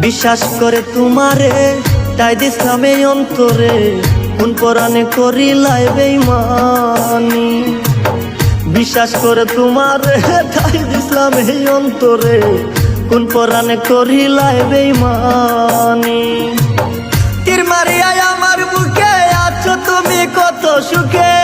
বিশ্বাস করে তোমারে তাই দিছিলাম এই অন্তরে, কোন পরাণে করিলাই বেঈমানি। বিশ্বাস করে তোমারে তাই দিছিলাম এই অন্তরে, কোন পরাণে করিলাই বেঈমানি। তীর মারিয়ায় আমার বুকে আছো তুমি কত সুখে,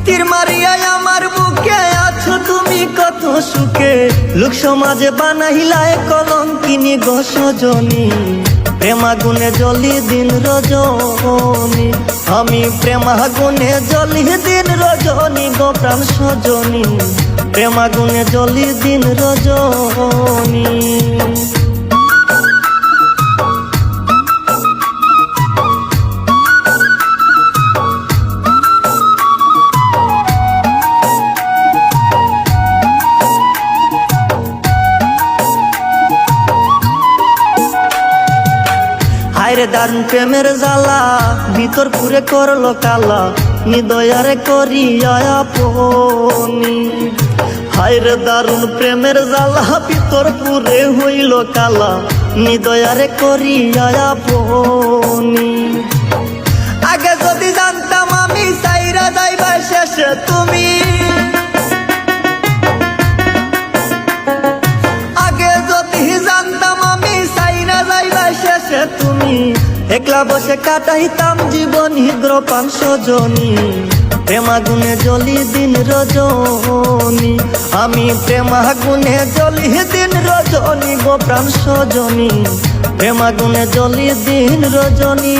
তীর মারিয়ায় আমার বুকে আছো তুমি কত সুখে। লোক সমাজে বানাইলায় কলঙ্কিনী গো সজনী, প্রেমাগুনে জ্বলি দিন রজনী। আমি প্রেমাগুনে জ্বলি দিন রজনী গো প্রাণ সজনী, প্রেমাগুনে জ্বলি দিন রজনী। হায়রে দারুণ প্রেমের জ্বালা, ভিতর পুরে করলো কালা, নিদয়ারে করিয়া আপনি। হায়রে দারুণ প্রেমের জ্বালা, ভিতর পুরে হইল কালা, নিদয়ারে করিয়া আপনি। আগে যদি জানতাম আমি সাইরা যাইবা শেষে তুমি, আগে যদি জানতাম আমি সাইরা যাইবা শেষে তুমি, একলা বসে কাটাইতাম জীবন হিদ্রপান সজনী। প্রেমাগুনে জ্বলি দিন রজনী, আমি প্রেমাগুনে জ্বলি দিন রজনী গো প্রাণ সজনী, প্রেমাগুনে জ্বলি দিন রজনী।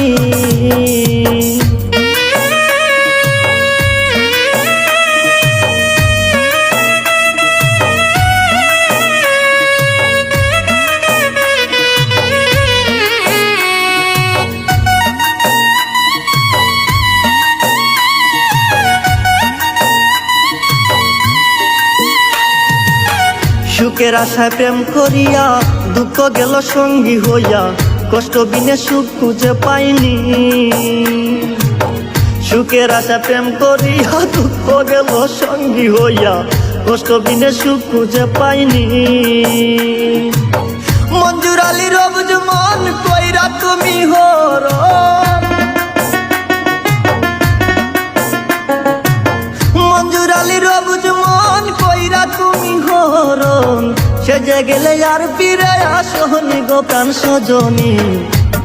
সুখের আশায় প্রেম করিয়া দুঃখ গেল সঙ্গী হইয়া, কষ্ট বিনে সুখ খুঁজে পাইনি। সুখের আশায় প্রেম করিয়া দুঃখ গেল সঙ্গী হইয়া, কষ্ট বিনে সুখ খুঁজে পাইনি। মঞ্জুর আলী রবুজ মন কইরা তুমি হরণ, মঞ্জুর আলী রবুজ মন কইরা তুমি হরণ। সেজে গেলে আর ফিরে আসনি গো প্রাণ সজনী,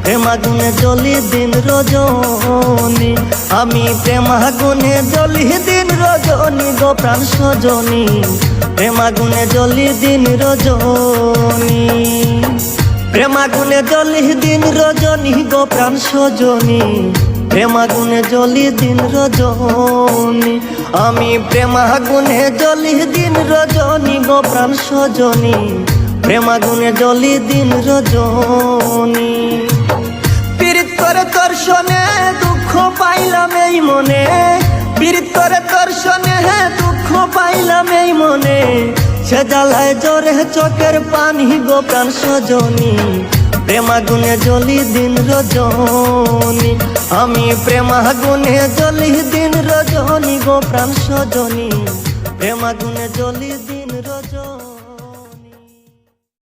প্রেমাগুনে জ্বলি দিন রজনী। আমি প্রেমাগুনে জ্বলি দিন রজনী গো প্রাণ সজনী, প্রেমাগুনে জ্বলি দিন রজনী। প্রেমাগুনে জ্বলি দিন রজনী গো প্রাণ সজনী, প্রেমাগুনে জ্বলি দিন রজনী। আমি প্রেমাগুনে জ্বলি দিন রজনী গো প্রাণ সজনী, প্রেমাগুনে জ্বলি দিন রজনী। পীড়িত করে তোর শোনে দুঃখ পাইলাম এই মনে, পীড়িত করে তোর শোনে দুঃখ পাইলাম এই মনে। সে জ্বালায় জোরে চোখের পানি গো প্রাণ সজনী, প্রেমাগুনে জ্বলি দিন রজনী। আমি প্রেমাগুনে জ্বলি দিন রজনী গো প্রাণ সজনী, প্রেমাগুনে জ্বলি।